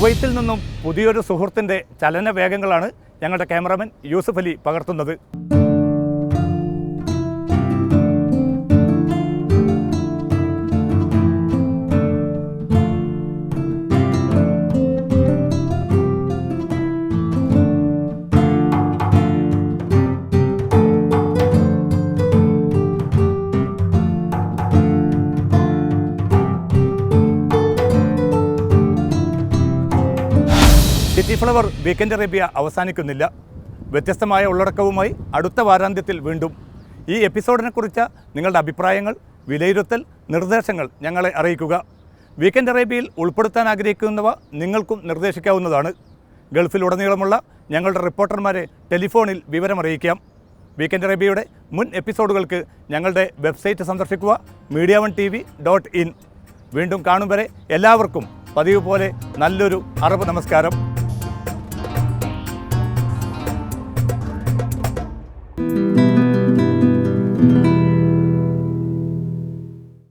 കുവൈത്തിൽ നിന്നും പുതിയൊരു സുഹൃത്തിൻ്റെ ചലന വേഗങ്ങളാണ് ഞങ്ങളുടെ ക്യാമറാമാൻ യൂസഫ് അലി പകർത്തുന്നത്. സിറ്റി ഫ്ലവർ വീക്കെൻഡ് അറേബ്യ അവസാനിക്കുന്നില്ല. വ്യത്യസ്തമായ ഉള്ളടക്കവുമായി അടുത്ത വാരാന്ത്യത്തിൽ വീണ്ടും. ഈ എപ്പിസോഡിനെക്കുറിച്ച് നിങ്ങളുടെ അഭിപ്രായങ്ങൾ, വിലയിരുത്തൽ, നിർദ്ദേശങ്ങൾ ഞങ്ങളെ അറിയിക്കുക. വീക്കെൻഡ് അറേബ്യയിൽ ഉൾപ്പെടുത്താൻ ആഗ്രഹിക്കുന്നവ നിങ്ങൾക്കും നിർദ്ദേശിക്കാവുന്നതാണ്. ഗൾഫിലുടനീളമുള്ള ഞങ്ങളുടെ റിപ്പോർട്ടർമാരെ ടെലിഫോണിൽ വിവരമറിയിക്കാം. വീക്കെൻഡ് അറേബ്യയുടെ മുൻ എപ്പിസോഡുകൾക്ക് ഞങ്ങളുടെ വെബ്സൈറ്റ് സന്ദർശിക്കുക media1tv.in. വീണ്ടും കാണും വരെ എല്ലാവർക്കും പതിവ് പോലെ നല്ലൊരു അറബ് നമസ്കാരം. Thank you.